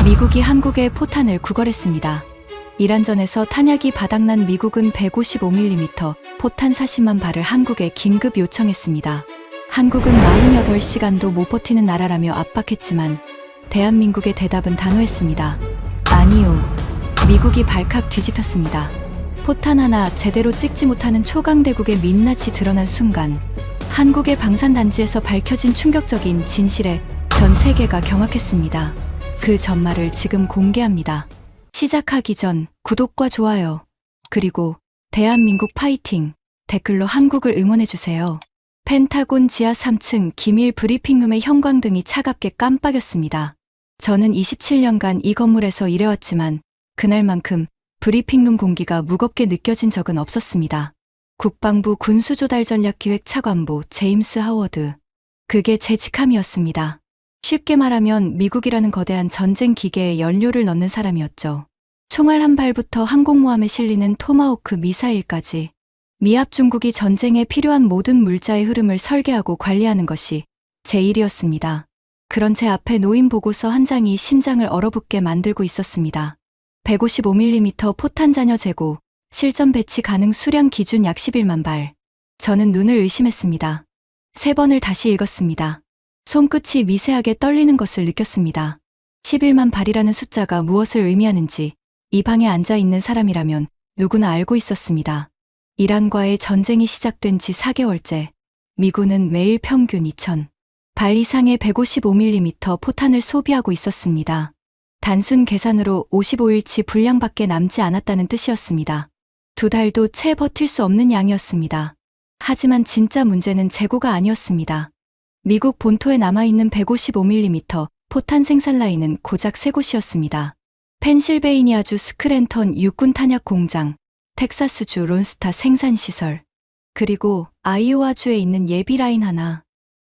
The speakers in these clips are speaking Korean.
미국이 한국에 포탄을 구걸했습니다. 이란전에서 탄약이 바닥난 미국은 155mm 포탄 40만 발을 한국에 긴급 요청했습니다. 한국은 48시간도 못 버티는 나라라며 압박했지만 대한민국의 대답은 단호했습니다. 아니요. 미국이 발칵 뒤집혔습니다. 포탄 하나 제대로 찍지 못하는 초강대국의 민낯이 드러난 순간 한국의 방산단지에서 밝혀진 충격적인 진실에 전 세계가 경악했습니다. 그 전말을 지금 공개합니다. 시작하기 전 구독과 좋아요, 그리고 대한민국 파이팅 댓글로 한국을 응원해주세요. 펜타곤 지하 3층 기밀 브리핑룸의 형광등이 차갑게 깜빡였습니다. 저는 27년간 이 건물에서 일해왔지만 그날만큼 브리핑룸 공기가 무겁게 느껴진 적은 없었습니다. 국방부 군수조달전략기획 차관보 제임스 하워드. 그게 제 직함이었습니다. 쉽게 말하면 미국이라는 거대한 전쟁 기계에 연료를 넣는 사람이었죠. 총알 한 발부터 항공모함에 실리는 토마호크 미사일까지 미합 중국이 전쟁에 필요한 모든 물자의 흐름을 설계하고 관리하는 것이 제 일이었습니다. 그런 제 앞에 놓인 보고서 한 장이 심장을 얼어붙게 만들고 있었습니다. 155mm 포탄 잔여 재고, 실전 배치 가능 수량 기준 약 11만 발. 저는 눈을 의심했습니다. 3번을 다시 읽었습니다. 손끝이 미세하게 떨리는 것을 느꼈습니다. 11만 발이라는 숫자가 무엇을 의미하는지 이 방에 앉아 있는 사람이라면 누구나 알고 있었습니다. 이란과의 전쟁이 시작된 지 4개월째, 미군은 매일 평균 2,000 발 이상의 155mm 포탄을 소비하고 있었습니다. 단순 계산으로 55일치 분량밖에 남지 않았다는 뜻이었습니다. 2달도 채 버틸 수 없는 양이었습니다. 하지만 진짜 문제는 재고가 아니었습니다. 미국 본토에 남아있는 155mm 포탄 생산 라인은 고작 3곳이었습니다. 펜실베이니아주 스크랜턴 육군 탄약 공장, 텍사스주 론스타 생산시설, 그리고 아이오와주에 있는 예비 라인 하나.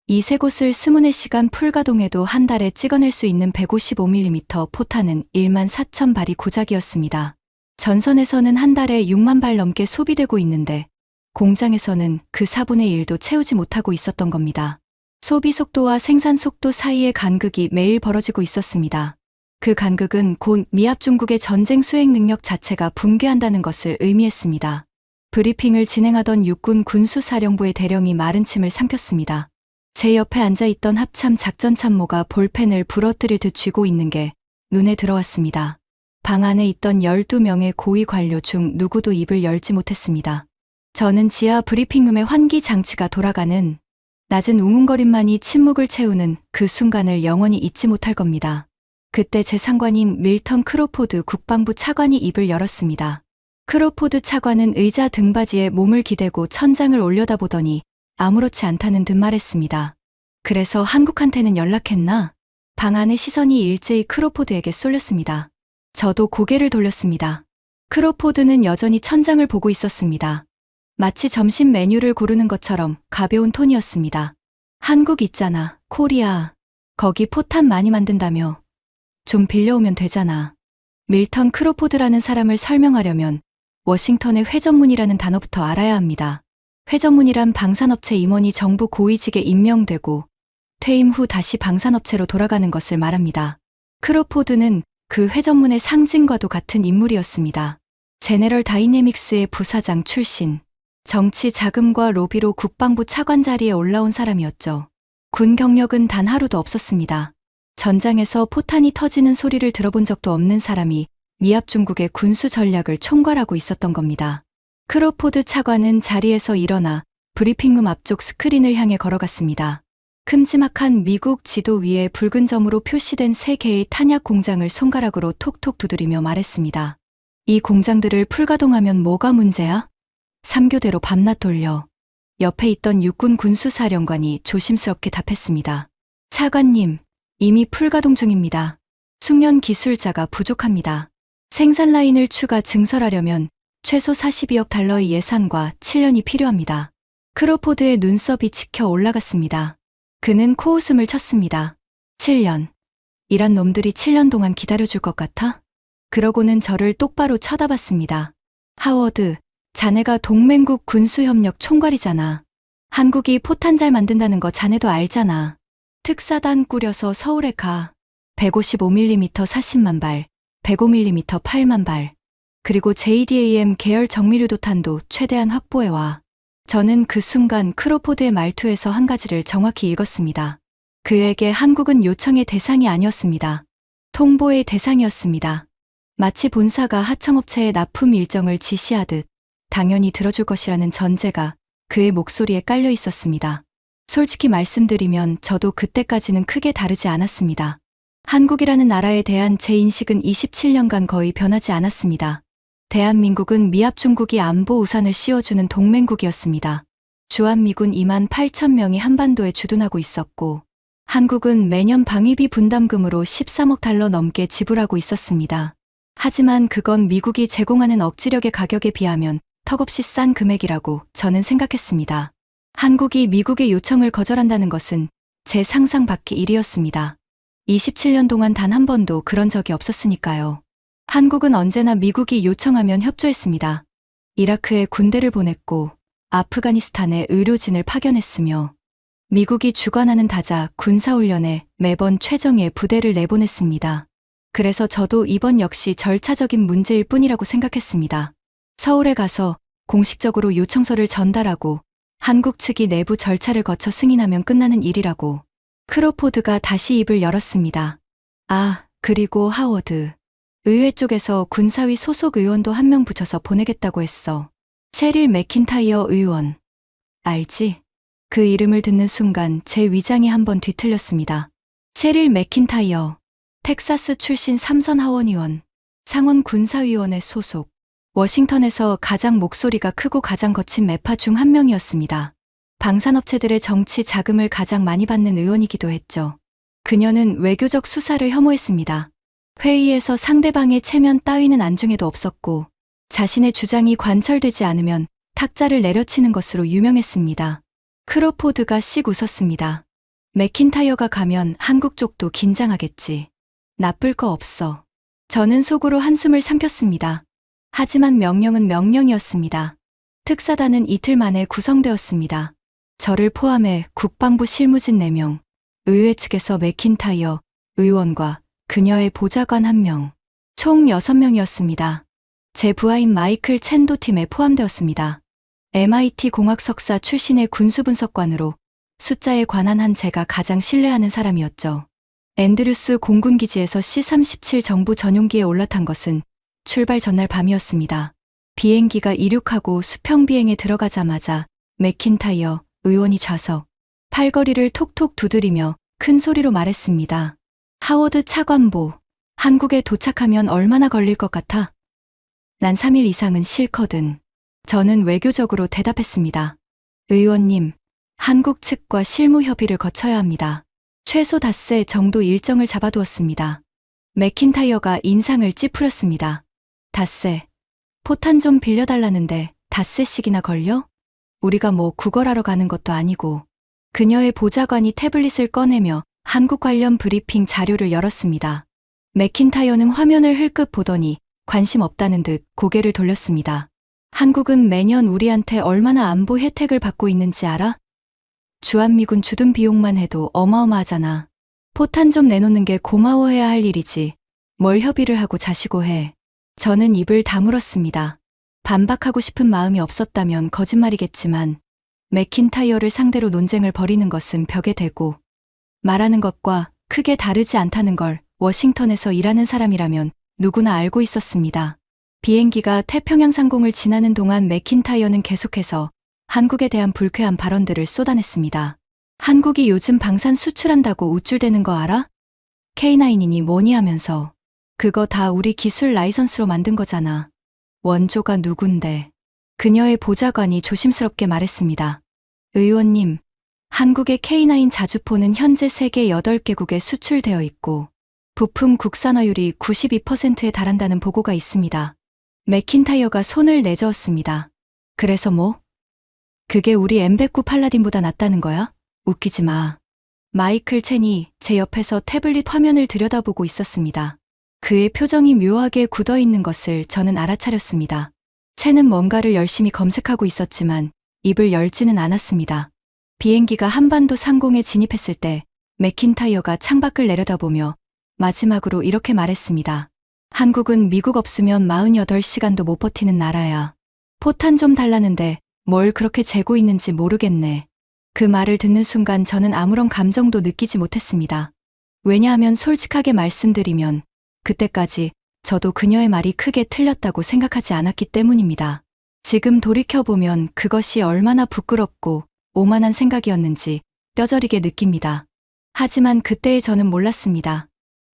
이 3곳을 24시간 풀가동해도 한 달에 찍어낼 수 있는 155mm 포탄은 14,000발이 고작이었습니다. 전선에서는 한 달에 6만 발 넘게 소비되고 있는데 공장에서는 그 4분의 1도 채우지 못하고 있었던 겁니다. 소비 속도와 생산 속도 사이의 간극이 매일 벌어지고 있었습니다. 그 간극은 곧 미합 중국의 전쟁 수행 능력 자체가 붕괴한다는 것을 의미했습니다. 브리핑을 진행하던 육군 군수사령부의 대령이 마른 침을 삼켰습니다. 제 옆에 앉아있던 합참 작전참모가 볼펜을 부러뜨릴 듯 쥐고 있는 게 눈에 들어왔습니다. 방 안에 있던 12명의 고위 관료 중 누구도 입을 열지 못했습니다. 저는 지하 브리핑룸의 환기 장치가 돌아가는 낮은 웅웅거림만이 침묵을 채우는 그 순간을 영원히 잊지 못할 겁니다. 그때 제 상관인 밀턴 크로포드 국방부 차관이 입을 열었습니다. 크로포드 차관은 의자 등받이에 몸을 기대고 천장을 올려다보더니 아무렇지 않다는 듯 말했습니다. 그래서 한국한테는 연락했나? 방 안의 시선이 일제히 크로포드에게 쏠렸습니다. 저도 고개를 돌렸습니다. 크로포드는 여전히 천장을 보고 있었습니다. 마치 점심 메뉴를 고르는 것처럼 가벼운 톤이었습니다. 한국 있잖아, 코리아. 거기 포탄 많이 만든다며. 좀 빌려오면 되잖아. 밀턴 크로포드라는 사람을 설명하려면 워싱턴의 회전문이라는 단어부터 알아야 합니다. 회전문이란 방산업체 임원이 정부 고위직에 임명되고 퇴임 후 다시 방산업체로 돌아가는 것을 말합니다. 크로포드는 그 회전문의 상징과도 같은 인물이었습니다. 제네럴 다이내믹스의 부사장 출신, 정치 자금과 로비로 국방부 차관 자리에 올라온 사람이었죠. 군 경력은 단 하루도 없었습니다. 전장에서 포탄이 터지는 소리를 들어본 적도 없는 사람이 미합 중국의 군수 전략을 총괄하고 있었던 겁니다. 크로포드 차관은 자리에서 일어나 브리핑룸 앞쪽 스크린을 향해 걸어갔습니다. 큼지막한 미국 지도 위에 붉은 점으로 표시된 3개의 탄약 공장을 손가락으로 톡톡 두드리며 말했습니다. 이 공장들을 풀가동하면 뭐가 문제야? 3교대로 밤낮 돌려. 옆에 있던 육군 군수사령관이 조심스럽게 답했습니다. 차관님, 이미 풀가동 중입니다. 숙련 기술자가 부족합니다. 생산 라인을 추가 증설하려면 최소 42억 달러의 예산과 7년이 필요합니다. 크로포드의 눈썹이 치켜 올라갔습니다. 그는 코웃음을 쳤습니다. 7년. 이란 놈들이 7년 동안 기다려줄 것 같아? 그러고는 저를 똑바로 쳐다봤습니다. 하워드, 자네가 동맹국 군수협력 총괄이잖아. 한국이 포탄 잘 만든다는 거 자네도 알잖아. 특사단 꾸려서 서울에 가. 155mm 40만 발, 105mm 8만 발, 그리고 JDAM 계열 정밀유도탄도 최대한 확보해와. 저는 그 순간 크로포드의 말투에서 한 가지를 정확히 읽었습니다. 그에게 한국은 요청의 대상이 아니었습니다. 통보의 대상이었습니다. 마치 본사가 하청업체에 납품 일정을 지시하듯 당연히 들어줄 것이라는 전제가 그의 목소리에 깔려 있었습니다. 솔직히 말씀드리면 저도 그때까지는 크게 다르지 않았습니다. 한국이라는 나라에 대한 제 인식은 27년간 거의 변하지 않았습니다. 대한민국은 미합 중국이 안보 우산을 씌워주는 동맹국이었습니다. 주한미군 2만 8천 명이 한반도에 주둔하고 있었고, 한국은 매년 방위비 분담금으로 13억 달러 넘게 지불하고 있었습니다. 하지만 그건 미국이 제공하는 억지력의 가격에 비하면 턱없이 싼 금액이라고 저는 생각했습니다. 한국이 미국의 요청을 거절한다는 것은 제 상상 밖의 일이었습니다. 27년 동안 단 한 번도 그런 적이 없었으니까요. 한국은 언제나 미국이 요청하면 협조했습니다. 이라크에 군대를 보냈고 아프가니스탄에 의료진을 파견했으며 미국이 주관하는 다자 군사훈련에 매번 최정예 부대를 내보냈습니다. 그래서 저도 이번 역시 절차적인 문제일 뿐이라고 생각했습니다. 서울에 가서 공식적으로 요청서를 전달하고 한국 측이 내부 절차를 거쳐 승인하면 끝나는 일이라고. 크로포드가 다시 입을 열었습니다. 아, 그리고 하워드. 의회 쪽에서 군사위 소속 의원도 한 명 붙여서 보내겠다고 했어. 셰릴 맥킨타이어 의원. 알지? 그 이름을 듣는 순간 제 위장이 한번 뒤틀렸습니다. 셰릴 맥킨타이어. 텍사스 출신 삼선 하원의원. 상원 군사위원회 소속. 워싱턴에서 가장 목소리가 크고 가장 거친 매파 중 한 명이었습니다. 방산업체들의 정치 자금을 가장 많이 받는 의원이기도 했죠. 그녀는 외교적 수사를 혐오했습니다. 회의에서 상대방의 체면 따위는 안중에도 없었고 자신의 주장이 관철되지 않으면 탁자를 내려치는 것으로 유명했습니다. 크로포드가 씩 웃었습니다. 맥킨타이어가 가면 한국 쪽도 긴장하겠지. 나쁠 거 없어. 저는 속으로 한숨을 삼켰습니다. 하지만 명령은 명령이었습니다. 특사단은 이틀 만에 구성되었습니다. 저를 포함해 국방부 실무진 4명, 의회 측에서 맥킨타이어 의원과 그녀의 보좌관 1명, 총 6명이었습니다. 제 부하인 마이클 챈도 팀에 포함되었습니다. MIT 공학 석사 출신의 군수분석관으로 숫자에 관한 한 제가 가장 신뢰하는 사람이었죠. 앤드류스 공군기지에서 C-37 정부 전용기에 올라탄 것은 출발 전날 밤이었습니다. 비행기가 이륙하고 수평 비행에 들어가자마자 맥킨타이어 의원이 좌석, 팔걸이를 톡톡 두드리며 큰 소리로 말했습니다. 하워드 차관보, 한국에 도착하면 얼마나 걸릴 것 같아? 난 3일 이상은 싫거든. 저는 외교적으로 대답했습니다. 의원님, 한국 측과 실무 협의를 거쳐야 합니다. 최소 닷새 정도 일정을 잡아두었습니다. 맥킨타이어가 인상을 찌푸렸습니다. 닷새. 포탄 좀 빌려달라는데 닷새씩이나 걸려? 우리가 뭐 구걸하러 가는 것도 아니고. 그녀의 보좌관이 태블릿을 꺼내며 한국 관련 브리핑 자료를 열었습니다. 맥킨타이어는 화면을 흘끗 보더니 관심 없다는 듯 고개를 돌렸습니다. 한국은 매년 우리한테 얼마나 안보 혜택을 받고 있는지 알아? 주한미군 주둔 비용만 해도 어마어마하잖아. 포탄 좀 내놓는 게 고마워해야 할 일이지. 뭘 협의를 하고 자시고 해. 저는 입을 다물었습니다. 반박하고 싶은 마음이 없었다면 거짓말이겠지만 맥킨타이어를 상대로 논쟁을 벌이는 것은 벽에 대고 말하는 것과 크게 다르지 않다는 걸 워싱턴에서 일하는 사람이라면 누구나 알고 있었습니다. 비행기가 태평양 상공을 지나는 동안 맥킨타이어는 계속해서 한국에 대한 불쾌한 발언들을 쏟아냈습니다. 한국이 요즘 방산 수출한다고 우쭐대는 거 알아? K9이니 뭐니 하면서. 그거 다 우리 기술 라이선스로 만든 거잖아. 원조가 누군데. 그녀의 보좌관이 조심스럽게 말했습니다. 의원님, 한국의 K9 자주포는 현재 세계 8개국에 수출되어 있고 부품 국산화율이 92%에 달한다는 보고가 있습니다. 맥킨타이어가 손을 내저었습니다. 그래서 뭐? 그게 우리 M109 팔라딘보다 낫다는 거야? 웃기지 마. 마이클 첸이 제 옆에서 태블릿 화면을 들여다보고 있었습니다. 그의 표정이 묘하게 굳어있는 것을 저는 알아차렸습니다. 첸은 뭔가를 열심히 검색하고 있었지만 입을 열지는 않았습니다. 비행기가 한반도 상공에 진입했을 때 맥킨타이어가 창밖을 내려다보며 마지막으로 이렇게 말했습니다. 한국은 미국 없으면 48시간도 못 버티는 나라야. 포탄 좀 달라는데 뭘 그렇게 재고 있는지 모르겠네. 그 말을 듣는 순간 저는 아무런 감정도 느끼지 못했습니다. 왜냐하면 솔직하게 말씀드리면 그때까지 저도 그녀의 말이 크게 틀렸다고 생각하지 않았기 때문입니다. 지금 돌이켜보면 그것이 얼마나 부끄럽고 오만한 생각이었는지 뼈저리게 느낍니다. 하지만 그때의 저는 몰랐습니다.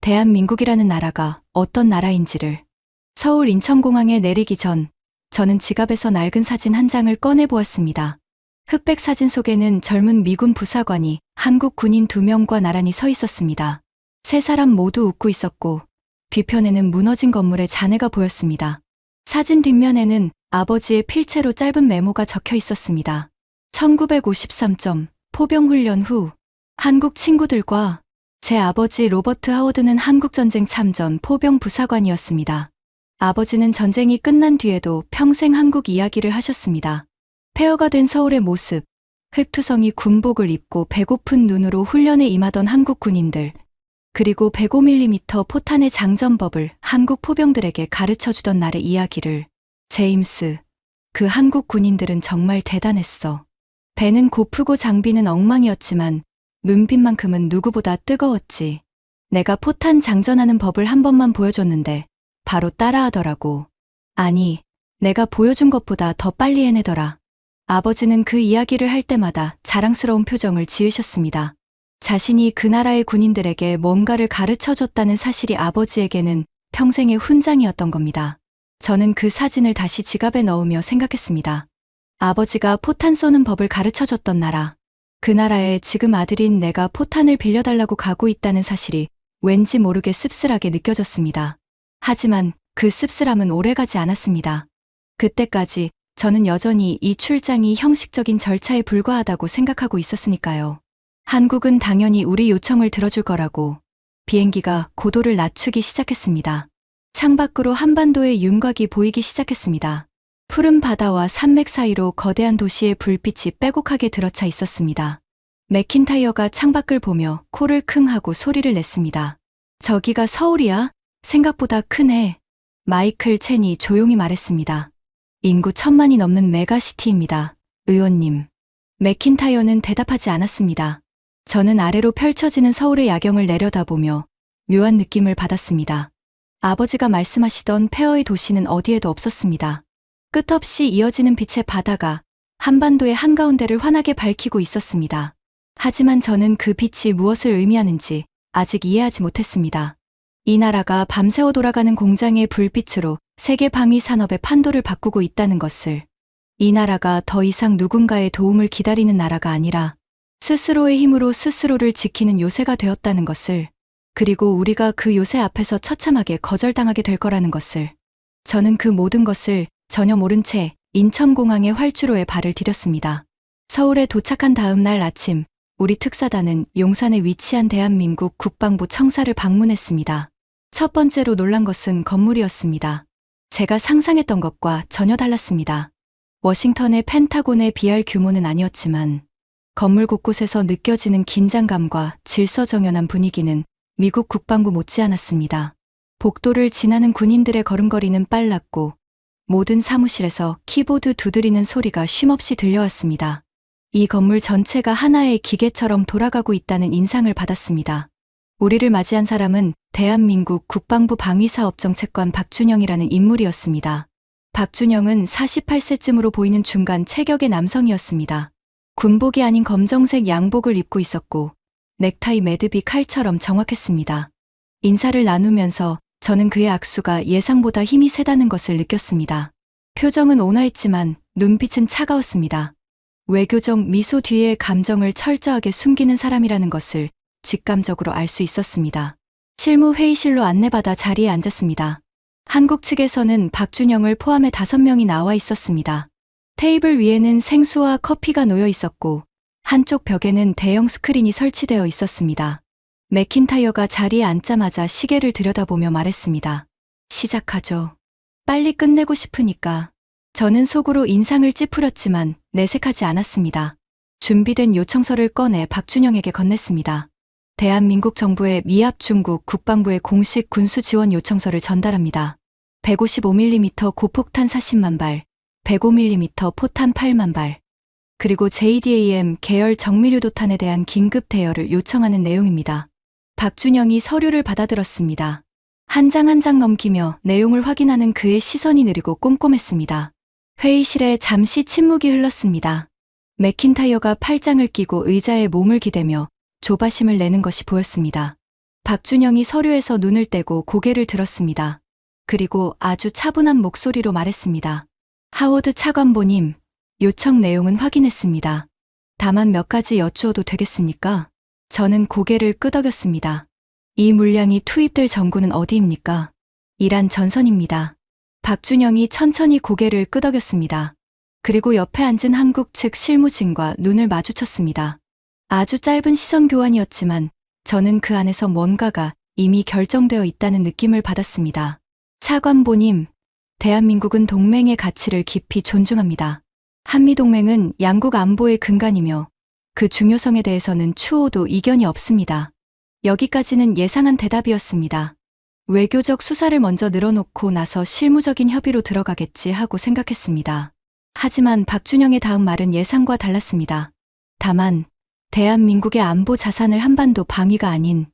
대한민국이라는 나라가 어떤 나라인지를. 서울 인천공항에 내리기 전 저는 지갑에서 낡은 사진 한 장을 꺼내보았습니다. 흑백 사진 속에는 젊은 미군 부사관이 한국 군인 2명과 나란히 서 있었습니다. 세 사람 모두 웃고 있었고 뒤편에는 무너진 건물의 잔해가 보였습니다. 사진 뒷면에는 아버지의 필체로 짧은 메모가 적혀 있었습니다. 1953점 포병훈련 후 한국 친구들과 제 아버지 로버트 하워드는 한국전쟁 참전 포병 부사관이었습니다. 아버지는 전쟁이 끝난 뒤에도 평생 한국 이야기를 하셨습니다. 폐허가 된 서울의 모습, 흙투성이 군복을 입고 배고픈 눈으로 훈련에 임하던 한국 군인들, 그리고 105mm 포탄의 장전법을 한국 포병들에게 가르쳐주던 날의 이야기를. 제임스, 그 한국 군인들은 정말 대단했어. 배는 고프고 장비는 엉망이었지만 눈빛만큼은 누구보다 뜨거웠지. 내가 포탄 장전하는 법을 한 번만 보여줬는데 바로 따라하더라고. 아니, 내가 보여준 것보다 더 빨리 해내더라. 아버지는 그 이야기를 할 때마다 자랑스러운 표정을 지으셨습니다. 자신이 그 나라의 군인들에게 뭔가를 가르쳐줬다는 사실이 아버지에게는 평생의 훈장이었던 겁니다. 저는 그 사진을 다시 지갑에 넣으며 생각했습니다. 아버지가 포탄 쏘는 법을 가르쳐줬던 나라. 그 나라에 지금 아들인 내가 포탄을 빌려달라고 가고 있다는 사실이 왠지 모르게 씁쓸하게 느껴졌습니다. 하지만 그 씁쓸함은 오래가지 않았습니다. 그때까지 저는 여전히 이 출장이 형식적인 절차에 불과하다고 생각하고 있었으니까요. 한국은 당연히 우리 요청을 들어줄 거라고. 비행기가 고도를 낮추기 시작했습니다. 창밖으로 한반도의 윤곽이 보이기 시작했습니다. 푸른 바다와 산맥 사이로 거대한 도시의 불빛이 빼곡하게 들어차 있었습니다. 맥킨타이어가 창밖을 보며 코를 킁 하고 소리를 냈습니다. 저기가 서울이야? 생각보다 크네. 마이클 첸이 조용히 말했습니다. 인구 1000만이 넘는 메가시티입니다. 의원님. 맥킨타이어는 대답하지 않았습니다. 저는 아래로 펼쳐지는 서울의 야경을 내려다보며 묘한 느낌을 받았습니다. 아버지가 말씀하시던 폐허의 도시는 어디에도 없었습니다. 끝없이 이어지는 빛의 바다가 한반도의 한가운데를 환하게 밝히고 있었습니다. 하지만 저는 그 빛이 무엇을 의미하는지 아직 이해하지 못했습니다. 이 나라가 밤새워 돌아가는 공장의 불빛으로 세계 방위 산업의 판도를 바꾸고 있다는 것을. 이 나라가 더 이상 누군가의 도움을 기다리는 나라가 아니라 스스로의 힘으로 스스로를 지키는 요새가 되었다는 것을. 그리고 우리가 그 요새 앞에서 처참하게 거절당하게 될 거라는 것을. 저는 그 모든 것을 전혀 모른 채 인천공항의 활주로에 발을 디뎠습니다. 서울에 도착한 다음 날 아침, 우리 특사단은 용산에 위치한 대한민국 국방부 청사를 방문했습니다. 첫 번째로 놀란 것은 건물이었습니다. 제가 상상했던 것과 전혀 달랐습니다. 워싱턴의 펜타곤에 비할 규모는 아니었지만 건물 곳곳에서 느껴지는 긴장감과 질서정연한 분위기는 미국 국방부 못지않았습니다. 복도를 지나는 군인들의 걸음걸이는 빨랐고 모든 사무실에서 키보드 두드리는 소리가 쉼없이 들려왔습니다. 이 건물 전체가 하나의 기계처럼 돌아가고 있다는 인상을 받았습니다. 우리를 맞이한 사람은 대한민국 국방부 방위사업정책관 박준영이라는 인물이었습니다. 박준영은 48세쯤으로 보이는 중간 체격의 남성이었습니다. 군복이 아닌 검정색 양복을 입고 있었고 넥타이 매듭이 칼처럼 정확했습니다. 인사를 나누면서 저는 그의 악수가 예상보다 힘이 세다는 것을 느꼈습니다. 표정은 온화했지만 눈빛은 차가웠습니다. 외교적 미소 뒤에 감정을 철저하게 숨기는 사람이라는 것을 직감적으로 알 수 있었습니다. 실무 회의실로 안내받아 자리에 앉았습니다. 한국 측에서는 박준영을 포함해 5명이 나와 있었습니다. 테이블 위에는 생수와 커피가 놓여 있었고 한쪽 벽에는 대형 스크린이 설치되어 있었습니다. 맥킨타이어가 자리에 앉자마자 시계를 들여다보며 말했습니다. 시작하죠. 빨리 끝내고 싶으니까. 저는 속으로 인상을 찌푸렸지만 내색하지 않았습니다. 준비된 요청서를 꺼내 박준영에게 건넸습니다. 대한민국 정부의 미합 중국 국방부의 공식 군수 지원 요청서를 전달합니다. 155mm 고폭탄 40만 발, 105mm 포탄 8만 발, 그리고 JDAM 계열 정밀유도탄에 대한 긴급 대여를 요청하는 내용입니다. 박준영이 서류를 받아들었습니다. 한 장 한 장 넘기며 내용을 확인하는 그의 시선이 느리고 꼼꼼했습니다. 회의실에 잠시 침묵이 흘렀습니다. 맥킨타이어가 팔짱을 끼고 의자에 몸을 기대며 조바심을 내는 것이 보였습니다. 박준영이 서류에서 눈을 떼고 고개를 들었습니다. 그리고 아주 차분한 목소리로 말했습니다. 하워드 차관보님, 요청 내용은 확인했습니다. 다만 몇 가지 여쭈어도 되겠습니까? 저는 고개를 끄덕였습니다. 이 물량이 투입될 전구는 어디입니까? 이란 전선입니다. 박준영이 천천히 고개를 끄덕였습니다. 그리고 옆에 앉은 한국 측 실무진과 눈을 마주쳤습니다. 아주 짧은 시선 교환이었지만 저는 그 안에서 뭔가가 이미 결정되어 있다는 느낌을 받았습니다. 차관보님, 대한민국은 동맹의 가치를 깊이 존중합니다. 한미동맹은 양국 안보의 근간이며 그 중요성에 대해서는 추호도 이견이 없습니다. 여기까지는 예상한 대답이었습니다. 외교적 수사를 먼저 늘어놓고 나서 실무적인 협의로 들어가겠지 하고 생각했습니다. 하지만 박준영의 다음 말은 예상과 달랐습니다. 다만 대한민국의 안보 자산을 한반도 방위가 아닌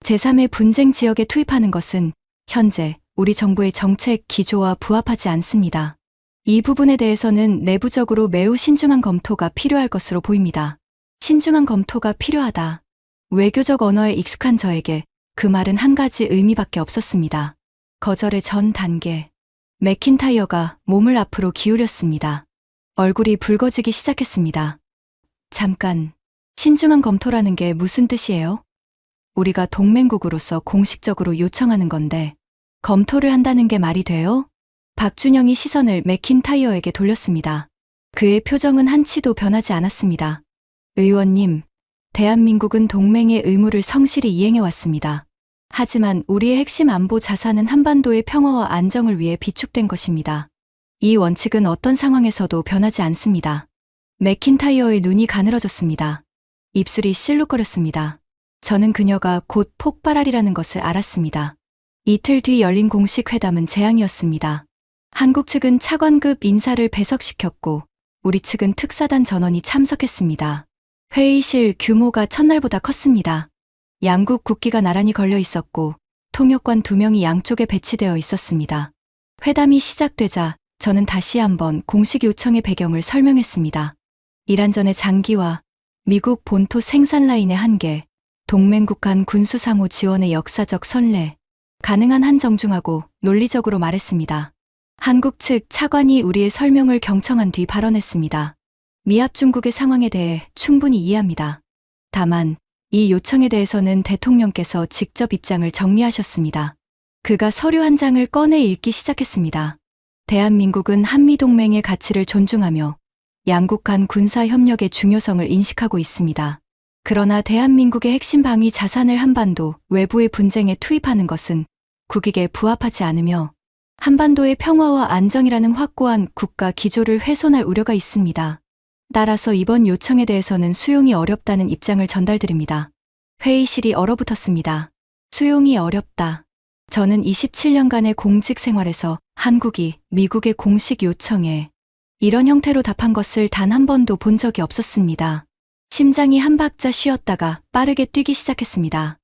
제3의 분쟁 지역에 투입하는 것은 현재 우리 정부의 정책 기조와 부합하지 않습니다. 이 부분에 대해서는 내부적으로 매우 신중한 검토가 필요할 것으로 보입니다. 신중한 검토가 필요하다. 외교적 언어에 익숙한 저에게 그 말은 한 가지 의미밖에 없었습니다. 거절의 전 단계. 맥킨타이어가 몸을 앞으로 기울였습니다. 얼굴이 붉어지기 시작했습니다. 잠깐, 신중한 검토라는 게 무슨 뜻이에요? 우리가 동맹국으로서 공식적으로 요청하는 건데 검토를 한다는 게 말이 돼요? 박준영이 시선을 맥킨타이어에게 돌렸습니다. 그의 표정은 한치도 변하지 않았습니다. 의원님, 대한민국은 동맹의 의무를 성실히 이행해왔습니다. 하지만 우리의 핵심 안보 자산은 한반도의 평화와 안정을 위해 비축된 것입니다. 이 원칙은 어떤 상황에서도 변하지 않습니다. 맥킨타이어의 눈이 가늘어졌습니다. 입술이 실룩거렸습니다. 저는 그녀가 곧 폭발하리라는 것을 알았습니다. 이틀 뒤 열린 공식 회담은 재앙이었습니다. 한국 측은 차관급 인사를 배석시켰고 우리 측은 특사단 전원이 참석했습니다. 회의실 규모가 첫날보다 컸습니다. 양국 국기가 나란히 걸려 있었고 통역관 2명이 양쪽에 배치되어 있었습니다. 회담이 시작되자 저는 다시 한번 공식 요청의 배경을 설명했습니다. 이란전의 장기화, 미국 본토 생산 라인의 한계, 동맹국 간 군수 상호 지원의 역사적 선례, 가능한 한 정중하고 논리적으로 말했습니다. 한국 측 차관이 우리의 설명을 경청한 뒤 발언했습니다. 미합 중국의 상황에 대해 충분히 이해합니다. 다만 이 요청에 대해서는 대통령께서 직접 입장을 정리하셨습니다. 그가 서류 한 장을 꺼내 읽기 시작했습니다. 대한민국은 한미동맹의 가치를 존중하며 양국 간 군사협력의 중요성을 인식하고 있습니다. 그러나 대한민국의 핵심 방위 자산을 한반도 외부의 분쟁에 투입하는 것은 국익에 부합하지 않으며 한반도의 평화와 안정이라는 확고한 국가 기조를 훼손할 우려가 있습니다. 따라서 이번 요청에 대해서는 수용이 어렵다는 입장을 전달드립니다. 회의실이 얼어붙었습니다. 수용이 어렵다. 저는 27년간의 공직 생활에서 한국이 미국의 공식 요청에 이런 형태로 답한 것을 단 한 번도 본 적이 없었습니다. 심장이 한 박자 쉬었다가 빠르게 뛰기 시작했습니다.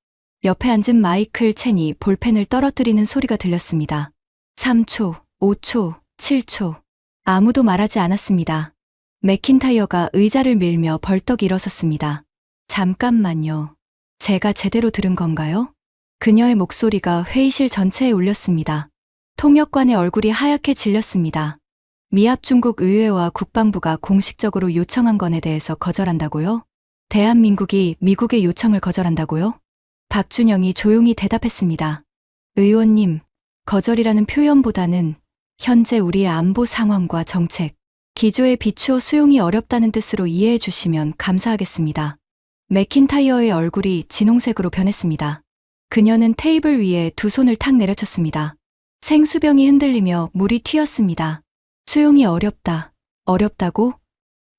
옆에 앉은 마이클 첸이 볼펜을 떨어뜨리는 소리가 들렸습니다. 3초, 5초, 7초. 아무도 말하지 않았습니다. 맥킨타이어가 의자를 밀며 벌떡 일어섰습니다. 잠깐만요. 제가 제대로 들은 건가요? 그녀의 목소리가 회의실 전체에 울렸습니다. 통역관의 얼굴이 하얗게 질렸습니다. 미합 중국 의회와 국방부가 공식적으로 요청한 건에 대해서 거절한다고요? 대한민국이 미국의 요청을 거절한다고요? 박준영이 조용히 대답했습니다. 의원님, 거절이라는 표현보다는 현재 우리의 안보 상황과 정책, 기조에 비추어 수용이 어렵다는 뜻으로 이해해 주시면 감사하겠습니다. 맥킨타이어의 얼굴이 진홍색으로 변했습니다. 그녀는 테이블 위에 두 손을 탁 내려쳤습니다. 생수병이 흔들리며 물이 튀었습니다. 수용이 어렵다. 어렵다고?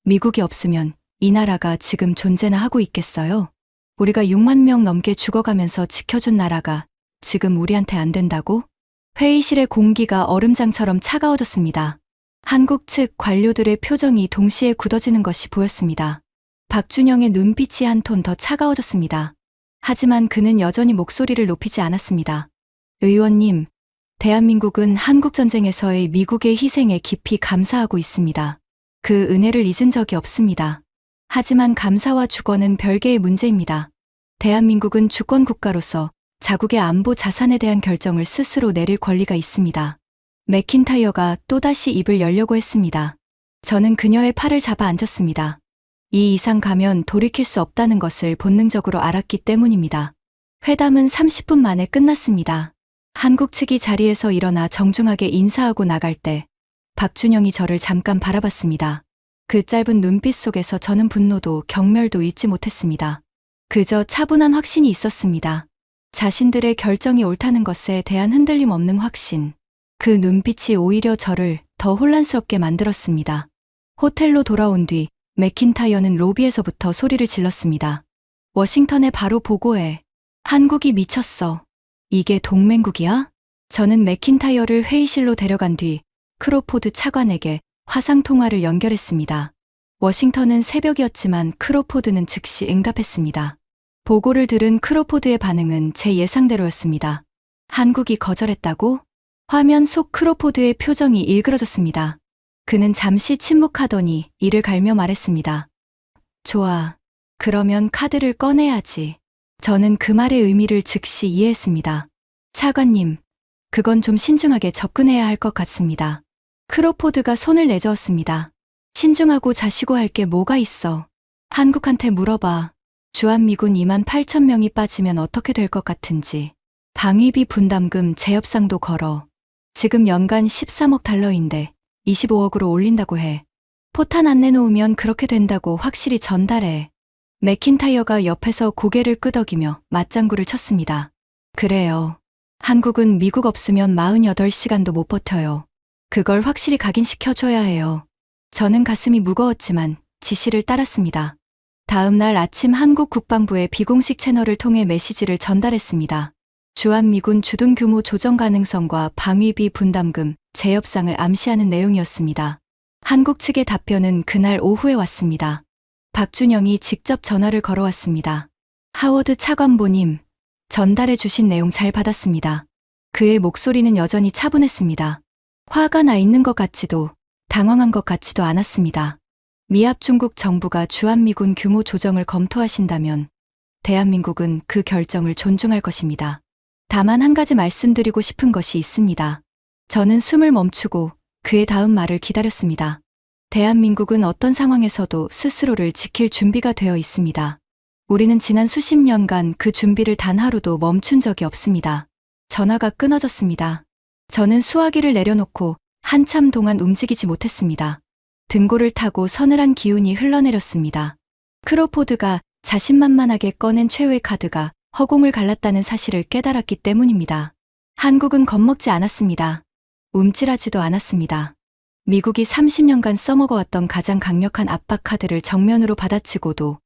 미국이 없으면 이 나라가 지금 존재나 하고 있겠어요? 우리가 6만 명 넘게 죽어가면서 지켜준 나라가 지금 우리한테 안 된다고? 회의실의 공기가 얼음장처럼 차가워졌습니다. 한국 측 관료들의 표정이 동시에 굳어지는 것이 보였습니다. 박준영의 눈빛이 한 톤 더 차가워졌습니다. 하지만 그는 여전히 목소리를 높이지 않았습니다. 의원님, 대한민국은 한국전쟁에서의 미국의 희생에 깊이 감사하고 있습니다. 그 은혜를 잊은 적이 없습니다. 하지만 감사와 주권은 별개의 문제입니다. 대한민국은 주권 국가로서 자국의 안보 자산에 대한 결정을 스스로 내릴 권리가 있습니다. 맥킨타이어가 또다시 입을 열려고 했습니다. 저는 그녀의 팔을 잡아 앉았습니다. 이 이상 가면 돌이킬 수 없다는 것을 본능적으로 알았기 때문입니다. 회담은 30분 만에 끝났습니다. 한국 측이 자리에서 일어나 정중하게 인사하고 나갈 때 박준영이 저를 잠깐 바라봤습니다. 그 짧은 눈빛 속에서 저는 분노도 경멸도 잊지 못했습니다. 그저 차분한 확신이 있었습니다. 자신들의 결정이 옳다는 것에 대한 흔들림 없는 확신. 그 눈빛이 오히려 저를 더 혼란스럽게 만들었습니다. 호텔로 돌아온 뒤 맥킨타이어는 로비에서부터 소리를 질렀습니다. 워싱턴에 바로 보고해. 한국이 미쳤어. 이게 동맹국이야? 저는 맥킨타이어를 회의실로 데려간 뒤 크로포드 차관에게 화상통화를 연결했습니다. 워싱턴은 새벽이었지만 크로포드는 즉시 응답했습니다. 보고를 들은 크로포드의 반응은 제 예상대로였습니다. 한국이 거절했다고? 화면 속 크로포드의 표정이 일그러졌습니다. 그는 잠시 침묵하더니 이를 갈며 말했습니다. 좋아. 그러면 카드를 꺼내야지. 저는 그 말의 의미를 즉시 이해했습니다. 차관님, 그건 좀 신중하게 접근해야 할 것 같습니다. 크로포드가 손을 내저었습니다. 신중하고 자시고 할 게 뭐가 있어. 한국한테 물어봐. 주한미군 2만 8천 명이 빠지면 어떻게 될 것 같은지. 방위비 분담금 재협상도 걸어. 지금 연간 13억 달러인데 25억으로 올린다고 해. 포탄 안 내놓으면 그렇게 된다고 확실히 전달해. 맥킨타이어가 옆에서 고개를 끄덕이며 맞장구를 쳤습니다. 그래요. 한국은 미국 없으면 48시간도 못 버텨요. 그걸 확실히 각인시켜줘야 해요. 저는 가슴이 무거웠지만 지시를 따랐습니다. 다음 날 아침 한국 국방부의 비공식 채널을 통해 메시지를 전달했습니다. 주한미군 주둔 규모 조정 가능성과 방위비 분담금, 재협상을 암시하는 내용이었습니다. 한국 측의 답변은 그날 오후에 왔습니다. 박준영이 직접 전화를 걸어왔습니다. 하워드 차관보님, 전달해 주신 내용 잘 받았습니다. 그의 목소리는 여전히 차분했습니다. 화가 나 있는 것 같지도 당황한 것 같지도 않았습니다. 미합 중국 정부가 주한미군 규모 조정을 검토하신다면 대한민국은 그 결정을 존중할 것입니다. 다만 한 가지 말씀드리고 싶은 것이 있습니다. 저는 숨을 멈추고 그의 다음 말을 기다렸습니다. 대한민국은 어떤 상황에서도 스스로를 지킬 준비가 되어 있습니다. 우리는 지난 수십 년간 그 준비를 단 하루도 멈춘 적이 없습니다. 전화가 끊어졌습니다. 저는 수화기를 내려놓고 한참 동안 움직이지 못했습니다. 등골을 타고 서늘한 기운이 흘러내렸습니다. 크로포드가 자신만만하게 꺼낸 최후의 카드가 허공을 갈랐다는 사실을 깨달았기 때문입니다. 한국은 겁먹지 않았습니다. 움찔하지도 않았습니다. 미국이 30년간 써먹어왔던 가장 강력한 압박 카드를 정면으로 받아치고도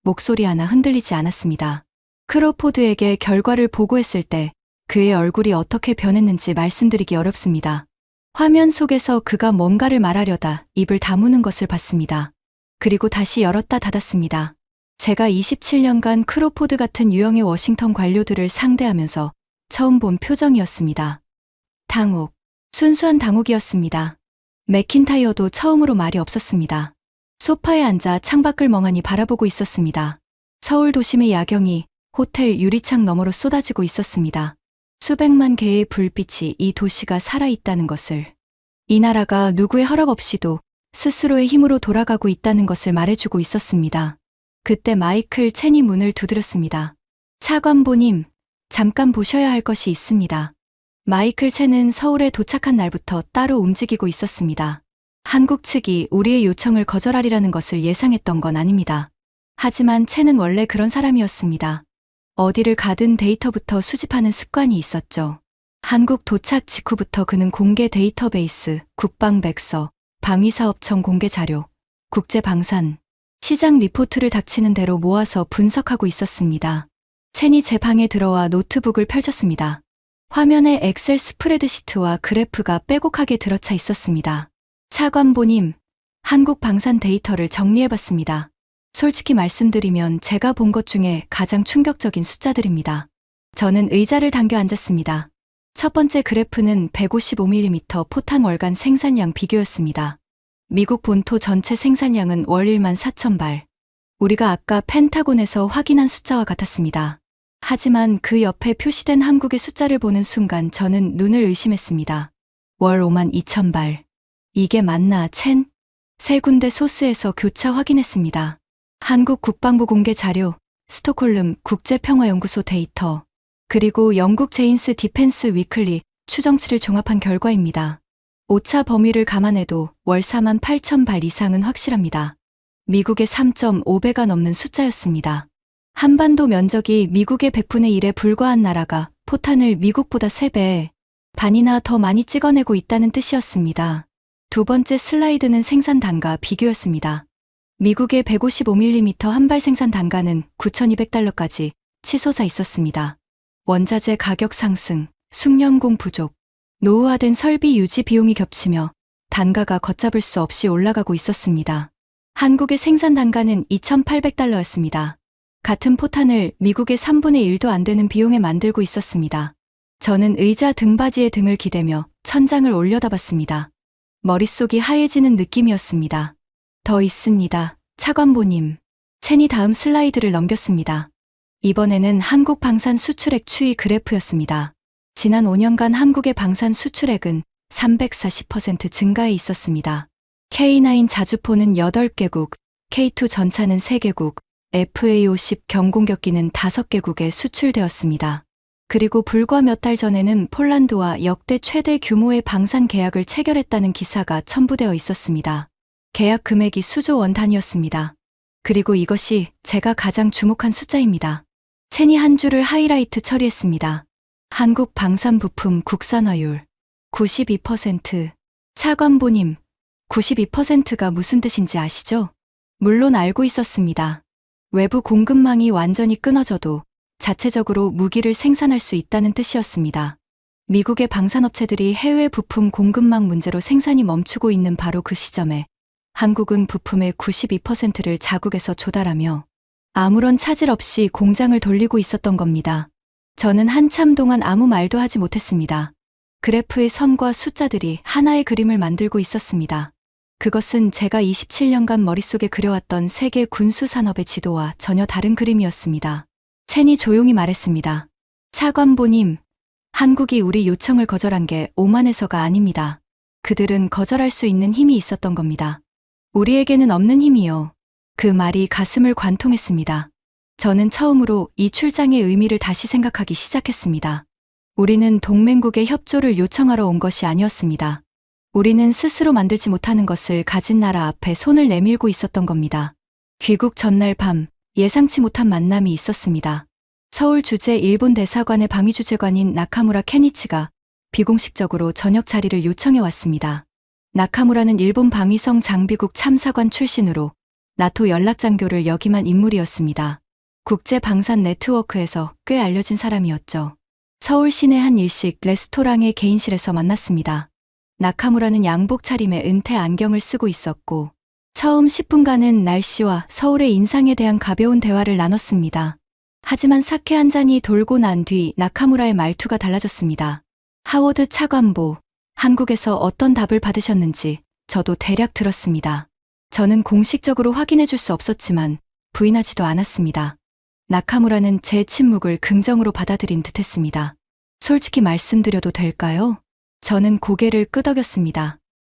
목소리 하나 흔들리지 않았습니다. 크로포드에게 결과를 보고했을 때 그의 얼굴이 어떻게 변했는지 말씀드리기 어렵습니다. 화면 속에서 그가 뭔가를 말하려다 입을 다무는 것을 봤습니다. 그리고 다시 열었다 닫았습니다. 제가 27년간 크로포드 같은 유형의 워싱턴 관료들을 상대하면서 처음 본 표정이었습니다. 당혹, 순수한 당혹이었습니다. 맥킨타이어도 처음으로 말이 없었습니다. 소파에 앉아 창밖을 멍하니 바라보고 있었습니다. 서울 도심의 야경이 호텔 유리창 너머로 쏟아지고 있었습니다. 수백만 개의 불빛이 이 도시가 살아있다는 것을, 이 나라가 누구의 허락 없이도 스스로의 힘으로 돌아가고 있다는 것을 말해주고 있었습니다. 그때 마이클 첸이 문을 두드렸습니다. 차관보님, 잠깐 보셔야 할 것이 있습니다. 마이클 첸은 서울에 도착한 날부터 따로 움직이고 있었습니다. 한국 측이 우리의 요청을 거절하리라는 것을 예상했던 건 아닙니다. 하지만 첸은 원래 그런 사람이었습니다. 어디를 가든 데이터부터 수집하는 습관이 있었죠. 한국 도착 직후부터 그는 공개 데이터베이스, 국방백서, 방위사업청 공개 자료, 국제방산, 시장 리포트를 닥치는 대로 모아서 분석하고 있었습니다. 첸이 제 방에 들어와 노트북을 펼쳤습니다. 화면에 엑셀 스프레드시트와 그래프가 빼곡하게 들어차 있었습니다. 차관보님, 한국 방산 데이터를 정리해봤습니다. 솔직히 말씀드리면 제가 본 것 중에 가장 충격적인 숫자들입니다. 저는 의자를 당겨 앉았습니다. 첫 번째 그래프는 155mm 포탄 월간 생산량 비교였습니다. 미국 본토 전체 생산량은 월 1만 4천 발. 우리가 아까 펜타곤에서 확인한 숫자와 같았습니다. 하지만 그 옆에 표시된 한국의 숫자를 보는 순간 저는 눈을 의심했습니다. 월 5만 2천 발. 이게 맞나, 첸? 세 군데 소스에서 교차 확인했습니다. 한국 국방부 공개 자료, 스톡홀름 국제평화연구소 데이터, 그리고 영국 제인스 디펜스 위클리 추정치를 종합한 결과입니다. 오차 범위를 감안해도 월 4만 8천 발 이상은 확실합니다. 미국의 3.5배가 넘는 숫자였습니다. 한반도 면적이 미국의 100분의 1에 불과한 나라가 포탄을 미국보다 3배, 반이나 더 많이 찍어내고 있다는 뜻이었습니다. 두 번째 슬라이드는 생산 단가 비교였습니다. 미국의 155mm 한 발 생산 단가는 9,200달러까지 치솟아 있었습니다. 원자재 가격 상승, 숙련공 부족, 노후화된 설비 유지 비용이 겹치며 단가가 걷잡을 수 없이 올라가고 있었습니다. 한국의 생산 단가는 2,800달러였습니다. 같은 포탄을 미국의 3분의 1도 안 되는 비용에 만들고 있었습니다. 저는 의자 등받이에 등을 기대며 천장을 올려다봤습니다. 머릿속이 하얘지는 느낌이었습니다. 더 있습니다. 차관보님. 첸이 다음 슬라이드를 넘겼습니다. 이번에는 한국 방산 수출액 추이 그래프였습니다. 지난 5년간 한국의 방산 수출액은 340% 증가해 있었습니다. K9 자주포는 8개국, K2 전차는 3개국, FA50 경공격기는 5개국에 수출되었습니다. 그리고 불과 몇 달 전에는 폴란드와 역대 최대 규모의 방산 계약을 체결했다는 기사가 첨부되어 있었습니다. 계약 금액이 수조 원 단위였습니다. 그리고 이것이 제가 가장 주목한 숫자입니다. 첸이 한 줄을 하이라이트 처리했습니다. 한국 방산 부품 국산화율 92%. 차관보님, 92%가 무슨 뜻인지 아시죠? 물론 알고 있었습니다. 외부 공급망이 완전히 끊어져도 자체적으로 무기를 생산할 수 있다는 뜻이었습니다. 미국의 방산업체들이 해외 부품 공급망 문제로 생산이 멈추고 있는 바로 그 시점에 한국은 부품의 92%를 자국에서 조달하며 아무런 차질 없이 공장을 돌리고 있었던 겁니다. 저는 한참 동안 아무 말도 하지 못했습니다. 그래프의 선과 숫자들이 하나의 그림을 만들고 있었습니다. 그것은 제가 27년간 머릿속에 그려왔던 세계 군수 산업의 지도와 전혀 다른 그림이었습니다. 첸이 조용히 말했습니다. 차관보님, 한국이 우리 요청을 거절한 게 오만해서가 아닙니다. 그들은 거절할 수 있는 힘이 있었던 겁니다. 우리에게는 없는 힘이요. 그 말이 가슴을 관통했습니다. 저는 처음으로 이 출장의 의미를 다시 생각하기 시작했습니다. 우리는 동맹국의 협조를 요청하러 온 것이 아니었습니다. 우리는 스스로 만들지 못하는 것을 가진 나라 앞에 손을 내밀고 있었던 겁니다. 귀국 전날 밤, 예상치 못한 만남이 있었습니다. 서울 주재 일본 대사관의 방위주재관인 나카무라 케니치가 비공식적으로 저녁 자리를 요청해 왔습니다. 나카무라는 일본 방위성 장비국 참사관 출신으로 나토 연락장교를 역임한 인물이었습니다. 국제 방산 네트워크에서 꽤 알려진 사람이었죠. 서울 시내 한 일식 레스토랑의 개인실에서 만났습니다. 나카무라는 양복 차림에 은퇴 안경을 쓰고 있었고 처음 10분간은 날씨와 서울의 인상에 대한 가벼운 대화를 나눴습니다. 하지만 사케 한 잔이 돌고 난 뒤 나카무라의 말투가 달라졌습니다. 하워드 차관보, 한국에서 어떤 답을 받으셨는지 저도 대략 들었습니다. 저는 공식적으로 확인해 줄 수 없었지만 부인하지도 않았습니다. 나카무라는 제 침묵을 긍정으로 받아들인 듯했습니다. 솔직히 말씀드려도 될까요? 저는 고개를 끄덕였습니다.